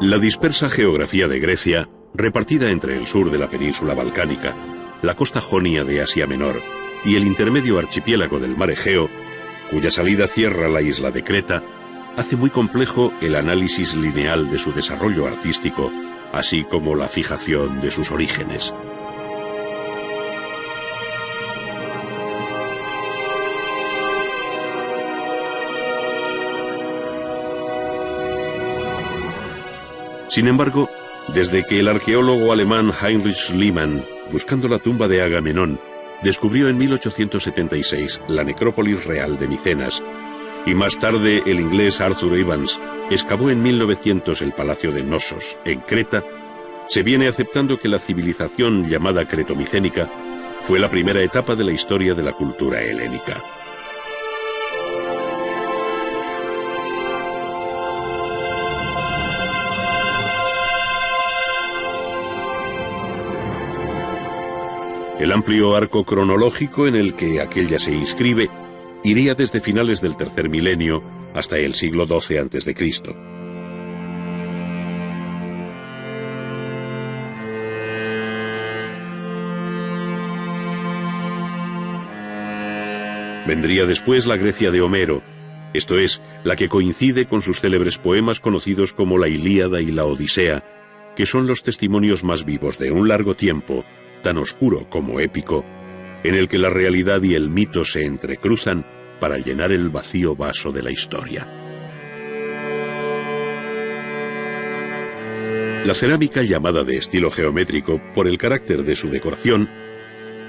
La dispersa geografía de Grecia, repartida entre el sur de la península balcánica, la costa jonia de Asia Menor y el intermedio archipiélago del mar Egeo, cuya salida cierra la isla de Creta, hace muy complejo el análisis lineal de su desarrollo artístico, así como la fijación de sus orígenes. Sin embargo, desde que el arqueólogo alemán Heinrich Schliemann, buscando la tumba de Agamenón, descubrió en 1876 la necrópolis real de Micenas, y más tarde el inglés Arthur Evans excavó en 1900 el palacio de Knossos, en Creta, se viene aceptando que la civilización llamada cretomicénica fue la primera etapa de la historia de la cultura helénica. El amplio arco cronológico en el que aquella se inscribe iría desde finales del tercer milenio hasta el siglo XII a.C. Vendría después la Grecia de Homero, esto es, la que coincide con sus célebres poemas conocidos como la Ilíada y la Odisea, que son los testimonios más vivos de un largo tiempo, tan oscuro como épico, en el que la realidad y el mito se entrecruzan para llenar el vacío vaso de la historia. La cerámica llamada de estilo geométrico por el carácter de su decoración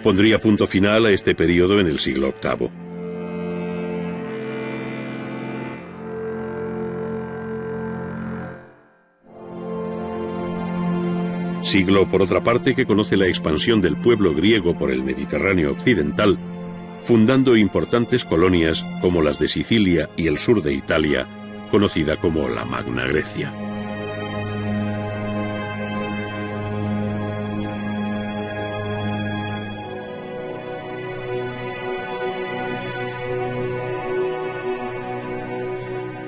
pondría punto final a este periodo en el siglo VIII. Siglo, por otra parte, que conoce la expansión del pueblo griego por el Mediterráneo occidental, fundando importantes colonias como las de Sicilia y el sur de Italia, conocida como la Magna Grecia.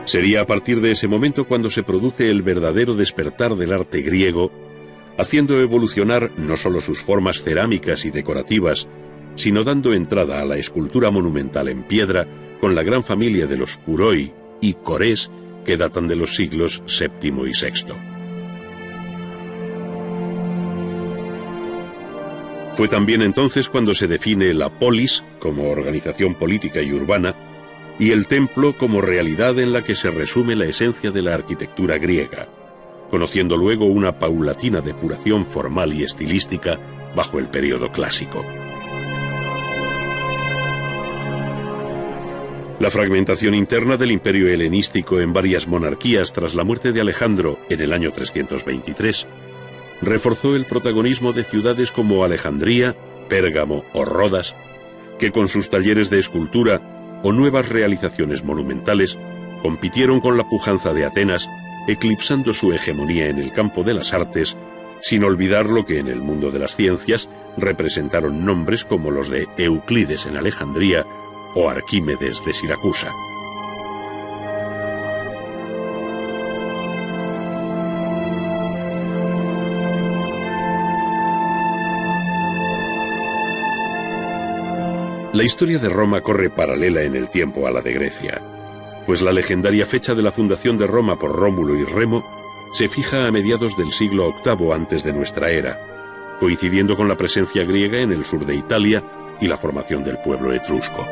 Sería a partir de ese momento cuando se produce el verdadero despertar del arte griego, haciendo evolucionar no solo sus formas cerámicas y decorativas, sino dando entrada a la escultura monumental en piedra con la gran familia de los Kuroi y Corés que datan de los siglos VII y VI. Fue también entonces cuando se define la polis como organización política y urbana y el templo como realidad en la que se resume la esencia de la arquitectura griega, conociendo luego una paulatina depuración formal y estilística bajo el período clásico. La fragmentación interna del imperio helenístico en varias monarquías tras la muerte de Alejandro en el año 323 reforzó el protagonismo de ciudades como Alejandría, Pérgamo o Rodas, que con sus talleres de escultura o nuevas realizaciones monumentales compitieron con la pujanza de Atenas, eclipsando su hegemonía en el campo de las artes, sin olvidar lo que en el mundo de las ciencias representaron nombres como los de Euclides en Alejandría o Arquímedes de Siracusa. La historia de Roma corre paralela en el tiempo a la de Grecia, pues la legendaria fecha de la fundación de Roma por Rómulo y Remo se fija a mediados del siglo VIII antes de nuestra era, coincidiendo con la presencia griega en el sur de Italia y la formación del pueblo etrusco.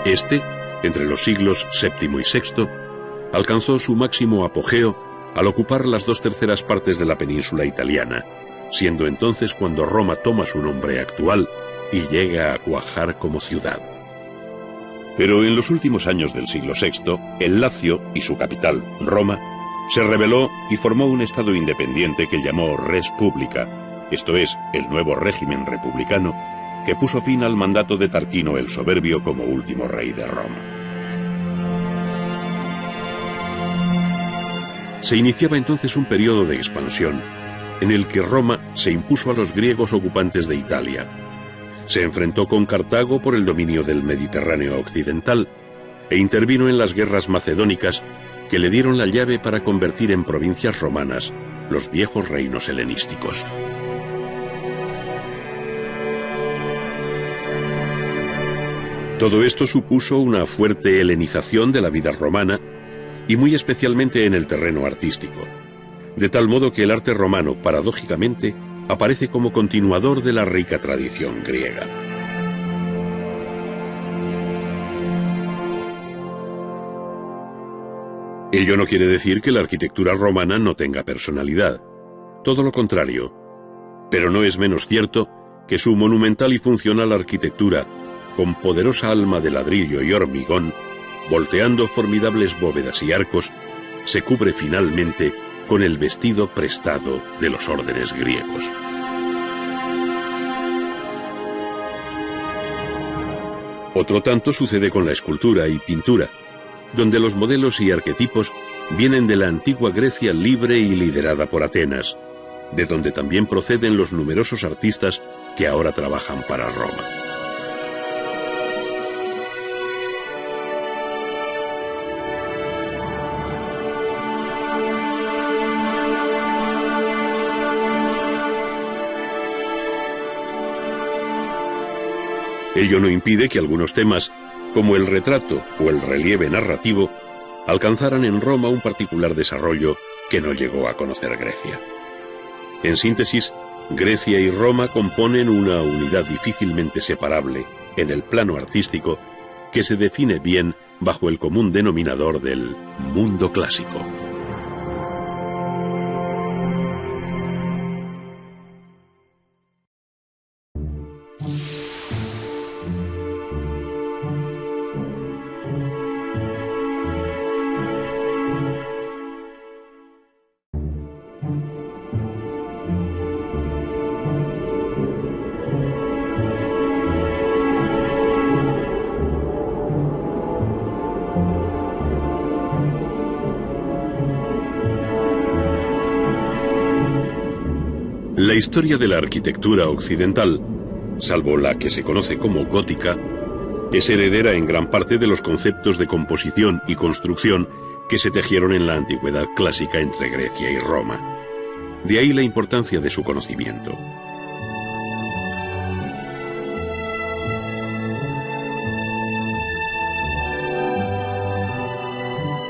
Este, entre los siglos VII y VI, alcanzó su máximo apogeo al ocupar las 2/3 partes de la península italiana, siendo entonces cuando Roma toma su nombre actual y llega a cuajar como ciudad. Pero en los últimos años del siglo VI, el Lacio y su capital, Roma, se rebeló y formó un estado independiente que llamó Res Publica, esto es, el nuevo régimen republicano, que puso fin al mandato de Tarquino el Soberbio como último rey de Roma. Se iniciaba entonces un periodo de expansión en el que Roma se impuso a los griegos ocupantes de Italia. Se enfrentó con Cartago por el dominio del Mediterráneo occidental e intervino en las guerras macedónicas que le dieron la llave para convertir en provincias romanas los viejos reinos helenísticos. Todo esto supuso una fuerte helenización de la vida romana y muy especialmente en el terreno artístico, de tal modo que el arte romano, paradójicamente, aparece como continuador de la rica tradición griega. Ello no quiere decir que la arquitectura romana no tenga personalidad, todo lo contrario, pero no es menos cierto que su monumental y funcional arquitectura, con poderosa alma de ladrillo y hormigón, volteando formidables bóvedas y arcos, se cubre finalmente con el vestido prestado de los órdenes griegos. Otro tanto sucede con la escultura y pintura, donde los modelos y arquetipos vienen de la antigua Grecia libre y liderada por Atenas, de donde también proceden los numerosos artistas que ahora trabajan para Roma. Ello no impide que algunos temas, como el retrato o el relieve narrativo, alcanzaran en Roma un particular desarrollo que no llegó a conocer Grecia. En síntesis, Grecia y Roma componen una unidad difícilmente separable en el plano artístico que se define bien bajo el común denominador del mundo clásico. La historia de la arquitectura occidental, salvo la que se conoce como gótica, es heredera en gran parte de los conceptos de composición y construcción que se tejieron en la antigüedad clásica entre Grecia y Roma. De ahí la importancia de su conocimiento.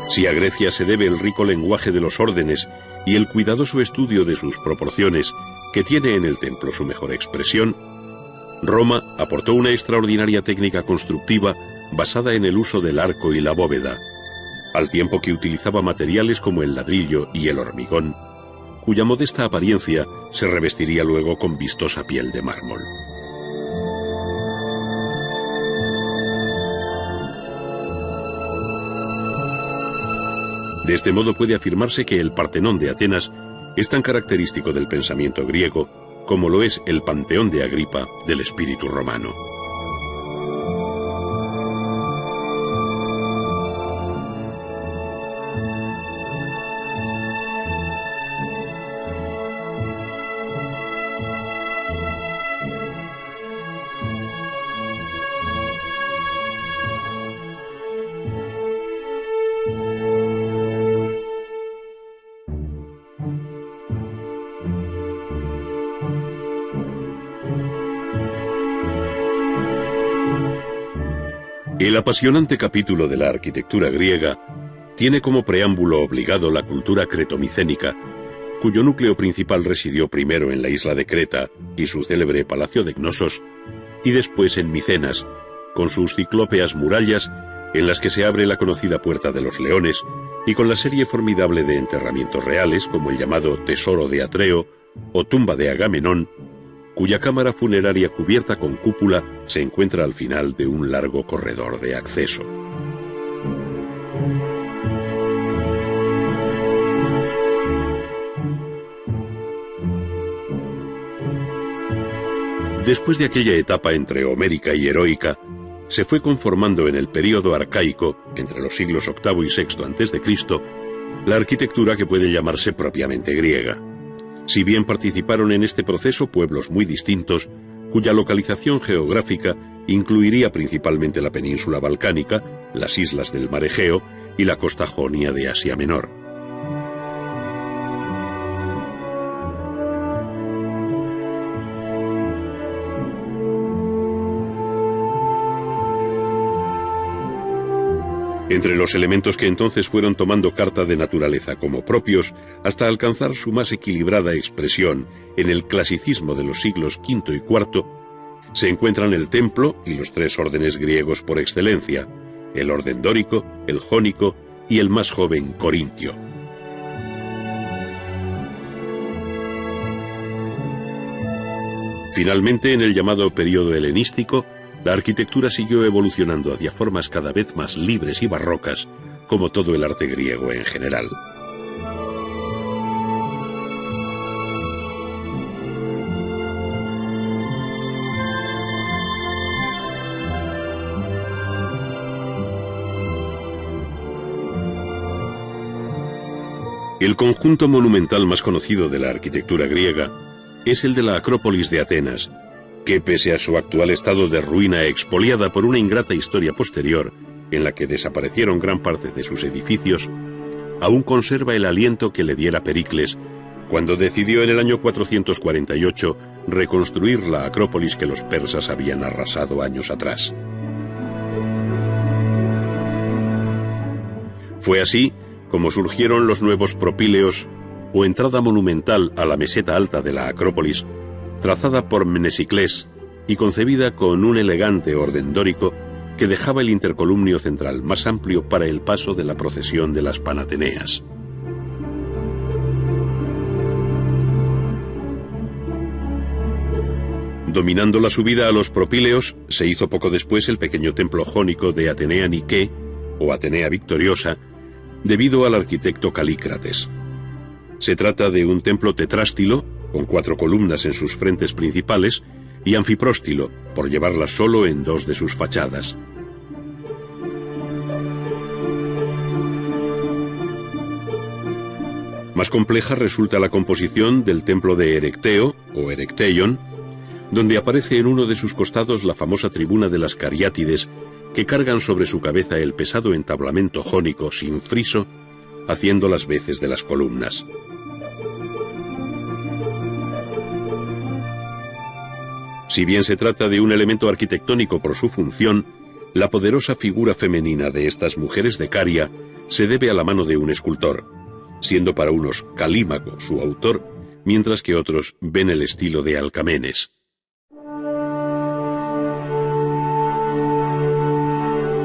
Si a Grecia se debe el rico lenguaje de los órdenes y el cuidadoso estudio de sus proporciones, que tiene en el templo su mejor expresión, Roma aportó una extraordinaria técnica constructiva basada en el uso del arco y la bóveda, al tiempo que utilizaba materiales como el ladrillo y el hormigón, cuya modesta apariencia se revestiría luego con vistosa piel de mármol. De este modo puede afirmarse que el Partenón de Atenas es tan característico del pensamiento griego como lo es el Panteón de Agripa del espíritu romano. El apasionante capítulo de la arquitectura griega tiene como preámbulo obligado la cultura cretomicénica, cuyo núcleo principal residió primero en la isla de Creta y su célebre palacio de Cnosos, y después en Micenas, con sus ciclópeas murallas en las que se abre la conocida Puerta de los Leones, y con la serie formidable de enterramientos reales como el llamado Tesoro de Atreo o Tumba de Agamenón, cuya cámara funeraria cubierta con cúpula se encuentra al final de un largo corredor de acceso. Después de aquella etapa entre homérica y heroica, se fue conformando en el período arcaico, entre los siglos VIII y VI a.C., la arquitectura que puede llamarse propiamente griega, Si bien participaron en este proceso pueblos muy distintos, cuya localización geográfica incluiría principalmente la península balcánica, las islas del Mar Egeo y la costa jonia de Asia Menor. Entre los elementos que entonces fueron tomando carta de naturaleza como propios, hasta alcanzar su más equilibrada expresión en el clasicismo de los siglos V y IV, se encuentran el templo y los tres órdenes griegos por excelencia, el orden dórico, el jónico y el más joven corintio. Finalmente, en el llamado período helenístico, la arquitectura siguió evolucionando hacia formas cada vez más libres y barrocas, como todo el arte griego en general. El conjunto monumental más conocido de la arquitectura griega es el de la Acrópolis de Atenas, que pese a su actual estado de ruina expoliada por una ingrata historia posterior, en la que desaparecieron gran parte de sus edificios, aún conserva el aliento que le diera Pericles cuando decidió en el año 448 reconstruir la Acrópolis que los persas habían arrasado años atrás. Fue así como surgieron los nuevos propíleos, o entrada monumental a la meseta alta de la Acrópolis, trazada por Mnesiclés y concebida con un elegante orden dórico que dejaba el intercolumnio central más amplio para el paso de la procesión de las Panateneas. Dominando la subida a los propíleos, se hizo poco después el pequeño templo jónico de Atenea Nike, o Atenea Victoriosa, debido al arquitecto Calícrates. Se trata de un templo tetrástilo, con 4 columnas en sus frentes principales, y anfipróstilo, por llevarlas solo en 2 de sus fachadas. Más compleja resulta la composición del templo de Erecteo, o Erecteion, donde aparece en uno de sus costados la famosa tribuna de las cariátides, que cargan sobre su cabeza el pesado entablamento jónico sin friso, haciendo las veces de las columnas. Si bien se trata de un elemento arquitectónico por su función, la poderosa figura femenina de estas mujeres de Caria se debe a la mano de un escultor, siendo para unos Calímaco su autor, mientras que otros ven el estilo de Alcamenes.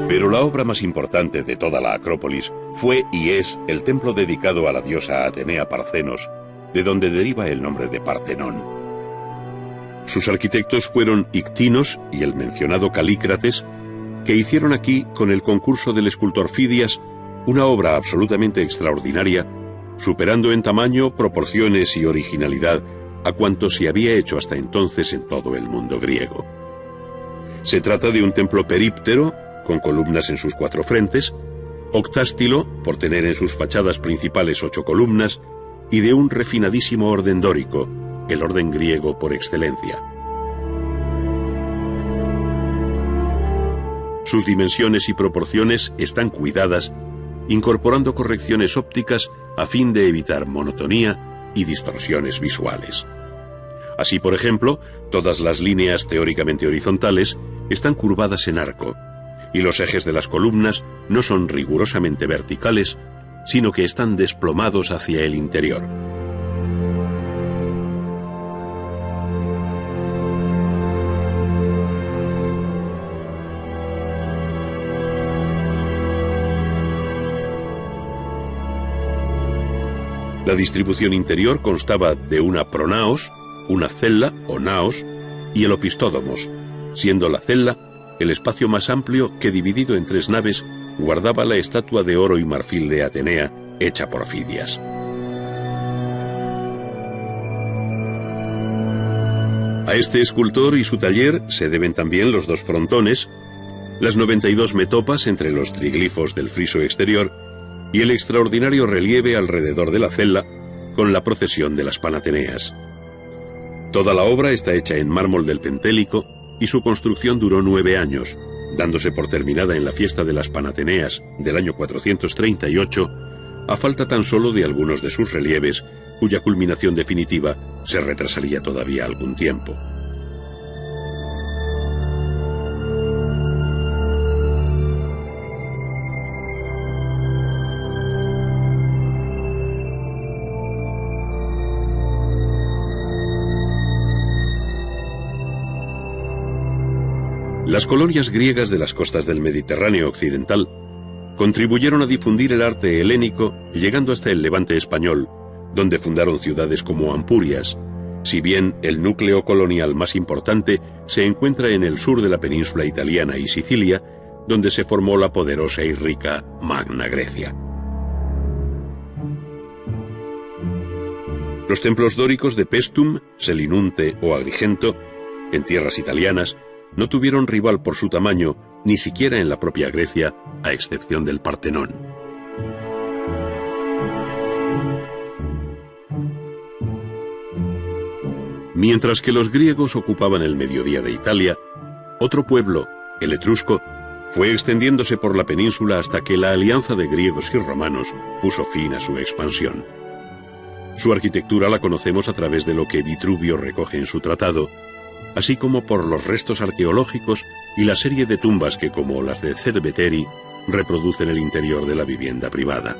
Pero la obra más importante de toda la Acrópolis fue y es el templo dedicado a la diosa Atenea Parcenos, de donde deriva el nombre de Partenón. Sus arquitectos fueron Ictinos y el mencionado Calícrates, que hicieron aquí, con el concurso del escultor Fidias, una obra absolutamente extraordinaria, superando en tamaño, proporciones y originalidad a cuanto se había hecho hasta entonces en todo el mundo griego. Se trata de un templo períptero, con columnas en sus 4 frentes, octástilo, por tener en sus fachadas principales 8 columnas, y de un refinadísimo orden dórico, el orden griego por excelencia. Sus dimensiones y proporciones están cuidadas, incorporando correcciones ópticas a fin de evitar monotonía y distorsiones visuales. Así, por ejemplo, todas las líneas teóricamente horizontales están curvadas en arco, y los ejes de las columnas no son rigurosamente verticales, sino que están desplomados hacia el interior. La distribución interior constaba de una pronaos, una cella o naos y el opistódomos, siendo la cella el espacio más amplio que, dividido en 3 naves, guardaba la estatua de oro y marfil de Atenea, hecha por Fidias. A este escultor y su taller se deben también los 2 frontones, las 92 metopas entre los triglifos del friso exterior y el extraordinario relieve alrededor de la cella, con la procesión de las Panateneas. Toda la obra está hecha en mármol del Pentélico y su construcción duró 9 años, dándose por terminada en la fiesta de las Panateneas del año 438, a falta tan solo de algunos de sus relieves, cuya culminación definitiva se retrasaría todavía algún tiempo. Las colonias griegas de las costas del Mediterráneo occidental contribuyeron a difundir el arte helénico, llegando hasta el Levante español, donde fundaron ciudades como Ampurias, si bien el núcleo colonial más importante se encuentra en el sur de la península italiana y Sicilia, donde se formó la poderosa y rica Magna Grecia. Los templos dóricos de Paestum, Selinunte o Agrigento, en tierras italianas, no tuvieron rival por su tamaño, ni siquiera en la propia Grecia, a excepción del Partenón. Mientras que los griegos ocupaban el mediodía de Italia, otro pueblo, el etrusco, fue extendiéndose por la península hasta que la alianza de griegos y romanos puso fin a su expansión. Su arquitectura la conocemos a través de lo que Vitruvio recoge en su tratado, así como por los restos arqueológicos y la serie de tumbas que, como las de Cerveteri, reproducen el interior de la vivienda privada.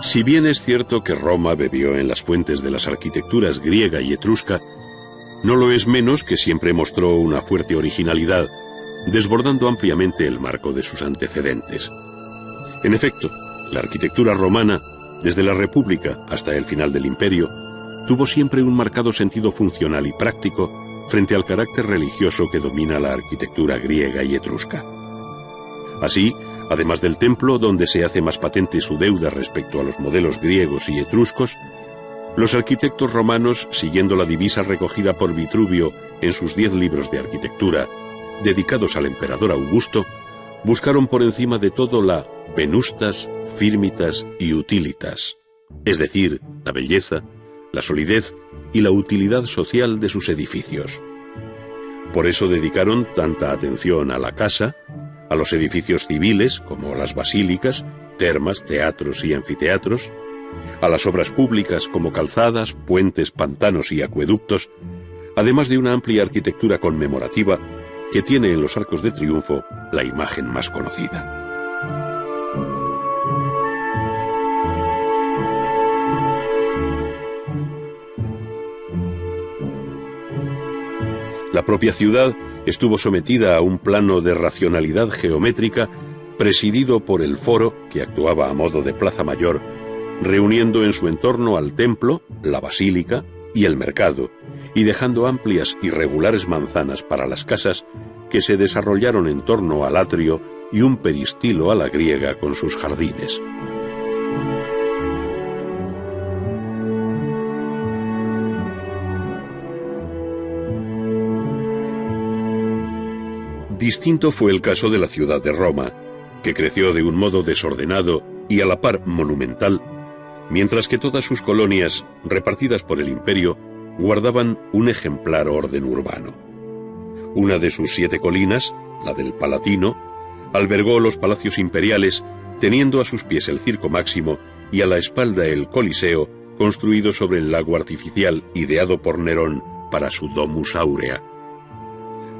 Si bien es cierto que Roma bebió en las fuentes de las arquitecturas griega y etrusca, no lo es menos que siempre mostró una fuerte originalidad, desbordando ampliamente el marco de sus antecedentes. En efecto, la arquitectura romana, desde la República hasta el final del Imperio, tuvo siempre un marcado sentido funcional y práctico frente al carácter religioso que domina la arquitectura griega y etrusca. Así, además del templo, donde se hace más patente su deuda respecto a los modelos griegos y etruscos, los arquitectos romanos, siguiendo la divisa recogida por Vitruvio en sus 10 libros de arquitectura, dedicados al emperador Augusto, buscaron por encima de todo la venustas, firmitas y utilitas, es decir, la belleza, la solidez y la utilidad social de sus edificios. Por eso dedicaron tanta atención a la casa, a los edificios civiles, como las basílicas, termas, teatros y anfiteatros, a las obras públicas como calzadas, puentes, pantanos y acueductos, además de una amplia arquitectura conmemorativa que tiene en los arcos de triunfo la imagen más conocida. La propia ciudad estuvo sometida a un plano de racionalidad geométrica presidido por el foro, que actuaba a modo de plaza mayor, reuniendo en su entorno al templo, la basílica y el mercado, y dejando amplias y regulares manzanas para las casas que se desarrollaron en torno al atrio y un peristilo a la griega con sus jardines. Distinto fue el caso de la ciudad de Roma, que creció de un modo desordenado y a la par monumental, mientras que todas sus colonias, repartidas por el imperio, guardaban un ejemplar orden urbano. Una de sus 7 colinas, la del Palatino, albergó los palacios imperiales, teniendo a sus pies el Circo Máximo y a la espalda el Coliseo, construido sobre el lago artificial ideado por Nerón para su Domus Aurea.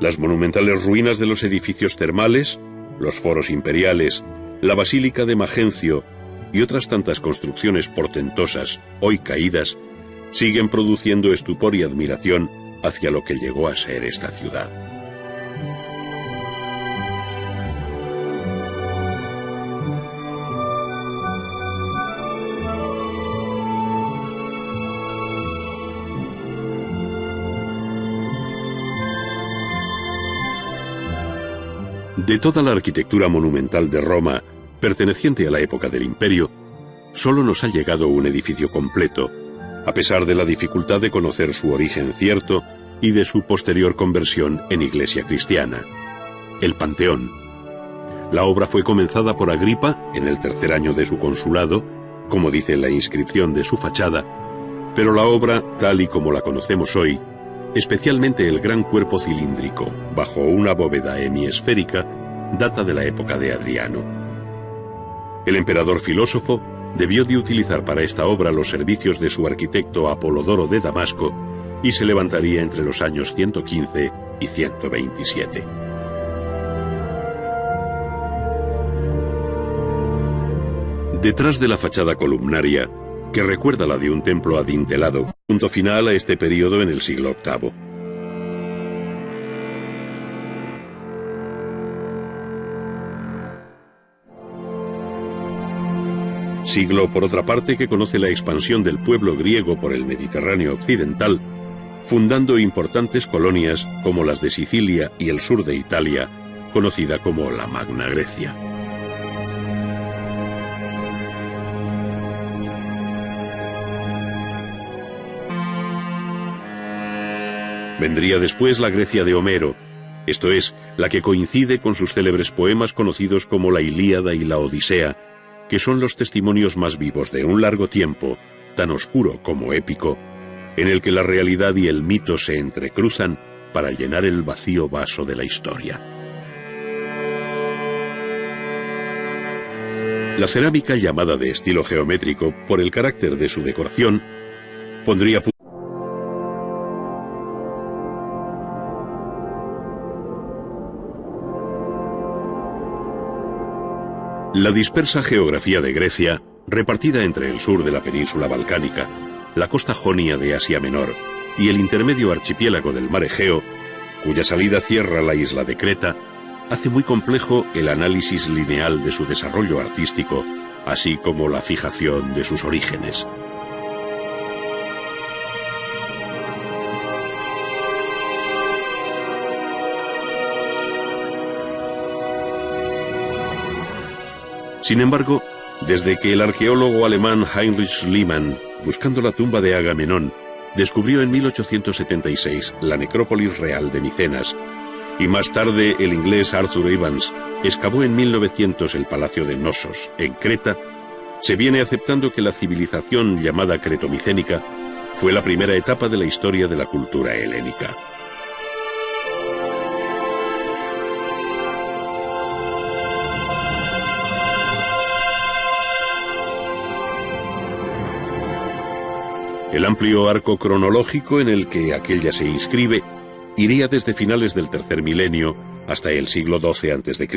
Las monumentales ruinas de los edificios termales, los foros imperiales, la Basílica de Magencio y otras tantas construcciones portentosas, hoy caídas, siguen produciendo estupor y admiración hacia lo que llegó a ser esta ciudad. De toda la arquitectura monumental de Roma, perteneciente a la época del Imperio, solo nos ha llegado un edificio completo, a pesar de la dificultad de conocer su origen cierto y de su posterior conversión en iglesia cristiana. El Panteón. La obra fue comenzada por Agripa en el tercer año de su consulado, como dice la inscripción de su fachada, pero la obra, tal y como la conocemos hoy, especialmente el gran cuerpo cilíndrico, bajo una bóveda hemisférica, data de la época de Adriano. El emperador filósofo debió de utilizar para esta obra los servicios de su arquitecto Apolodoro de Damasco y se levantaría entre los años 115 y 127. Detrás de la fachada columnaria, que recuerda la de un templo adintelado, punto final a este período en el siglo VIII. Siglo, por otra parte, que conoce la expansión del pueblo griego por el Mediterráneo occidental, fundando importantes colonias como las de Sicilia y el sur de Italia, conocida como la Magna Grecia. Vendría después la Grecia de Homero, esto es, la que coincide con sus célebres poemas conocidos como la Ilíada y la Odisea, que son los testimonios más vivos de un largo tiempo, tan oscuro como épico, en el que la realidad y el mito se entrecruzan para llenar el vacío vaso de la historia. La cerámica, llamada de estilo geométrico por el carácter de su decoración, pondría la dispersa geografía de Grecia, repartida entre el sur de la península balcánica, la costa jonia de Asia Menor y el intermedio archipiélago del mar Egeo, cuya salida cierra la isla de Creta, hace muy complejo el análisis lineal de su desarrollo artístico, así como la fijación de sus orígenes. Sin embargo, desde que el arqueólogo alemán Heinrich Schliemann, buscando la tumba de Agamenón, descubrió en 1876 la necrópolis real de Micenas, y más tarde el inglés Arthur Evans excavó en 1900 el palacio de Knossos, en Creta, se viene aceptando que la civilización llamada cretomicénica fue la primera etapa de la historia de la cultura helénica. El amplio arco cronológico en el que aquella se inscribe iría desde finales del tercer milenio hasta el siglo XII a.C.